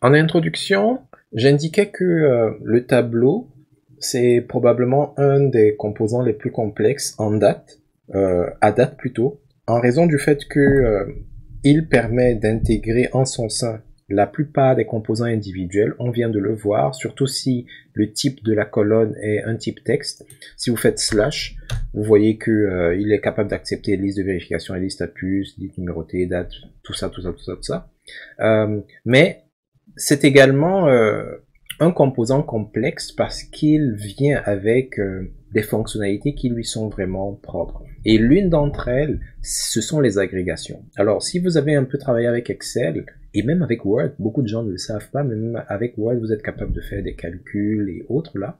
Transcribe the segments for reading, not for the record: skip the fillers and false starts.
En introduction, j'indiquais que le tableau, c'est probablement un des composants les plus complexes à date plutôt, en raison du fait que il permet d'intégrer en son sein la plupart des composants individuels. On vient de le voir, surtout si le type de la colonne est un type texte. Si vous faites slash, vous voyez que il est capable d'accepter liste de vérification et liste à puce, liste numérotée, date, tout ça, tout ça, tout ça, tout ça. Mais c'est également un composant complexe parce qu'il vient avec des fonctionnalités qui lui sont vraiment propres. Et l'une d'entre elles, ce sont les agrégations. Alors, si vous avez un peu travaillé avec Excel, et même avec Word, beaucoup de gens ne le savent pas, mais même avec Word, vous êtes capable de faire des calculs et autres là.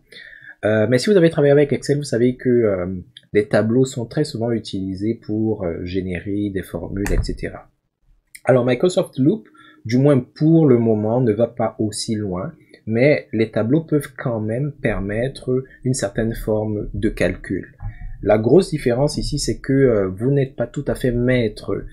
Mais si vous avez travaillé avec Excel, vous savez que les tableaux sont très souvent utilisés pour générer des formules, etc. Alors, Microsoft Loop, du moins pour le moment, ne va pas aussi loin, mais les tableaux peuvent quand même permettre une certaine forme de calcul. La grosse différence ici, c'est que vous n'êtes pas tout à fait maître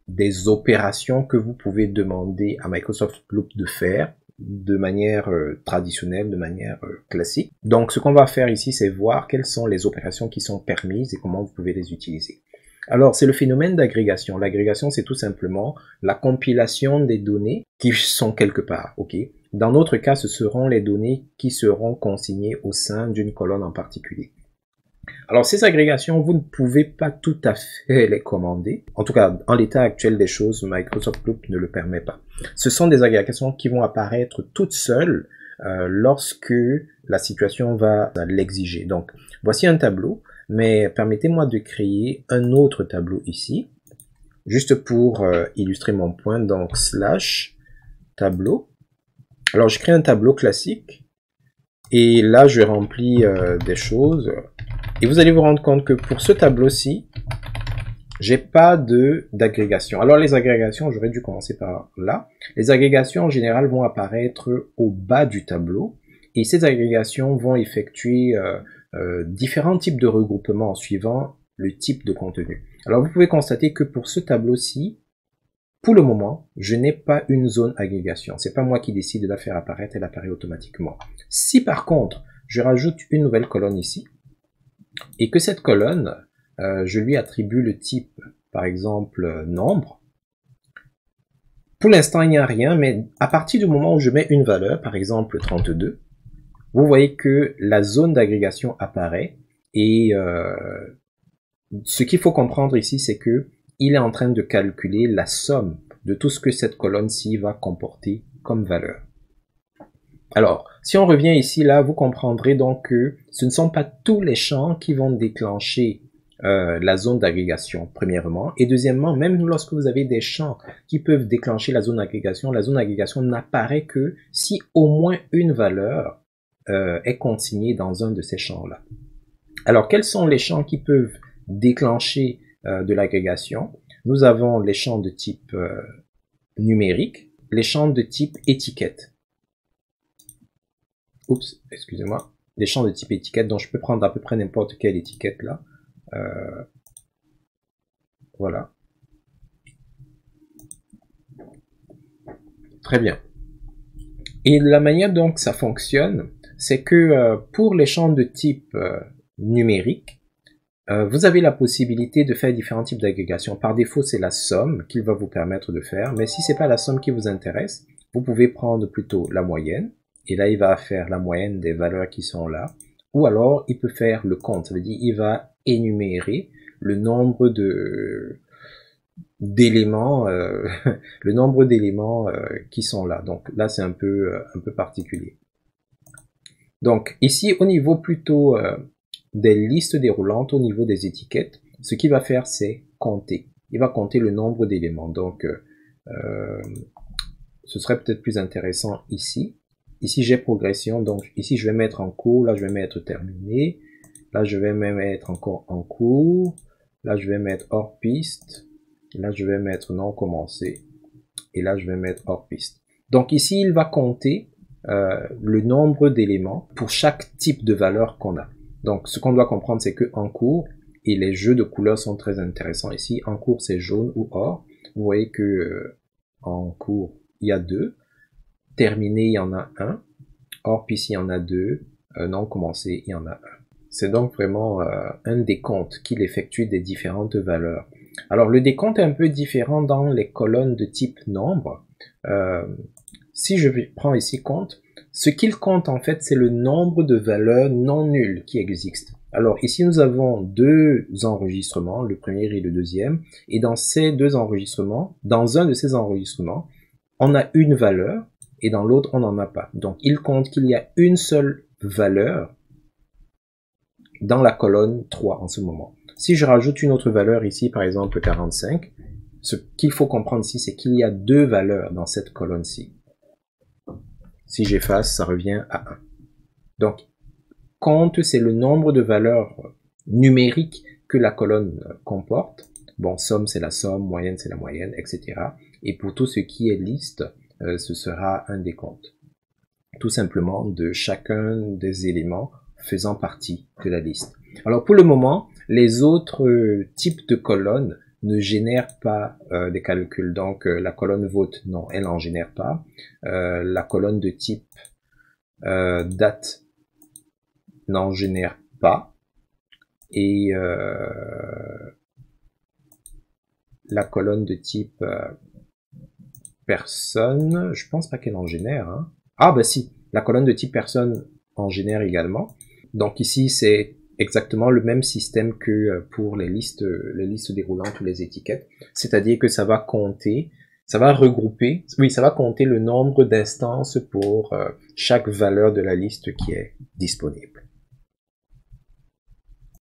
des opérations que vous pouvez demander à Microsoft Loop de faire de manière traditionnelle, de manière classique. Donc, ce qu'on va faire ici, c'est voir quelles sont les opérations qui sont permises et comment vous pouvez les utiliser. Alors, c'est le phénomène d'agrégation. L'agrégation, c'est tout simplement la compilation des données qui sont quelque part, ok? Dans notre cas, ce seront les données qui seront consignées au sein d'une colonne en particulier. Alors, ces agrégations, vous ne pouvez pas tout à fait les commander. En tout cas, en l'état actuel des choses, Microsoft Loop ne le permet pas. Ce sont des agrégations qui vont apparaître toutes seules lorsque la situation va l'exiger. Donc, voici un tableau. Mais permettez-moi de créer un autre tableau ici, juste pour illustrer mon point, donc slash tableau. Alors je crée un tableau classique, et là je remplis des choses, et vous allez vous rendre compte que pour ce tableau-ci, j'ai pas d'agrégation. Alors les agrégations, j'aurais dû commencer par là. Les agrégations en général vont apparaître au bas du tableau, et ces agrégations vont effectuer différents types de regroupements en suivant le type de contenu. Alors vous pouvez constater que pour ce tableau-ci, pour le moment, je n'ai pas une zone agrégation. C'est pas moi qui décide de la faire apparaître, elle apparaît automatiquement. Si par contre, je rajoute une nouvelle colonne ici, et que cette colonne, je lui attribue le type, par exemple, nombre, pour l'instant il n'y a rien, mais à partir du moment où je mets une valeur, par exemple 32, vous voyez que la zone d'agrégation apparaît et ce qu'il faut comprendre ici, c'est que il est en train de calculer la somme de tout ce que cette colonne-ci va comporter comme valeur. Alors, si on revient ici, là, vous comprendrez donc que ce ne sont pas tous les champs qui vont déclencher la zone d'agrégation, premièrement. Et deuxièmement, même lorsque vous avez des champs qui peuvent déclencher la zone d'agrégation n'apparaît que si au moins une valeur est consignée dans un de ces champs-là. Alors, quels sont les champs qui peuvent déclencher de l'agrégation? Nous avons les champs de type numérique, les champs de type étiquette. Oups, excusez-moi. Les champs de type étiquette, donc je peux prendre à peu près n'importe quelle étiquette là. Voilà. Très bien. Et la manière dont ça fonctionne, c'est que pour les champs de type numérique, vous avez la possibilité de faire différents types d'agrégation. Par défaut, c'est la somme qu'il va vous permettre de faire, mais si c'est pas la somme qui vous intéresse, vous pouvez prendre plutôt la moyenne, et là il va faire la moyenne des valeurs qui sont là, ou alors il peut faire le compte, ça veut dire il va énumérer le nombre d'éléments le nombre d'éléments qui sont là. Donc là c'est un peu particulier. Donc ici au niveau plutôt des listes déroulantes, au niveau des étiquettes, ce qu'il va faire c'est compter. Il va compter le nombre d'éléments. Donc ce serait peut-être plus intéressant ici. Ici j'ai progression, donc ici je vais mettre en cours, là je vais mettre terminé, là je vais même mettre encore en cours, là je vais mettre hors piste, là je vais mettre non commencé, et là je vais mettre hors piste. Donc ici il va compter le nombre d'éléments pour chaque type de valeur qu'on a. Donc ce qu'on doit comprendre c'est que en cours, et les jeux de couleurs sont très intéressants ici, en cours c'est jaune ou or, vous voyez que en cours il y a 2, terminé, il y en a un. Or, puis s'il y en a deux, non commencé, il y en a un. C'est donc vraiment un décompte qu'il effectue des différentes valeurs. Alors, le décompte est un peu différent dans les colonnes de type nombre. Si je prends ici compte, ce qu'il compte en fait, c'est le nombre de valeurs non nulles qui existent. Alors ici, nous avons deux enregistrements, le premier et le deuxième, et dans ces deux enregistrements, dans un de ces enregistrements, on a une valeur, et dans l'autre, on n'en a pas. Donc, il compte qu'il y a une seule valeur dans la colonne 3 en ce moment. Si je rajoute une autre valeur ici, par exemple 45, ce qu'il faut comprendre ici, c'est qu'il y a deux valeurs dans cette colonne-ci. Si j'efface, ça revient à 1. Donc, compte, c'est le nombre de valeurs numériques que la colonne comporte. Bon, somme, c'est la somme, moyenne, c'est la moyenne, etc. Et pour tout ce qui est liste, ce sera un décompte. Tout simplement de chacun des éléments faisant partie de la liste. Alors, pour le moment, les autres types de colonnes ne génèrent pas des calculs. Donc, la colonne vote, non, elle n'en génère pas. La colonne de type date n'en génère pas. Et la colonne de type personne, je pense pas qu'elle en génère. Hein. Ah bah si, la colonne de type personne en génère également. Donc ici, c'est exactement le même système que pour les listes déroulantes ou les étiquettes. C'est-à-dire que ça va compter, ça va regrouper, oui, ça va compter le nombre d'instances pour chaque valeur de la liste qui est disponible.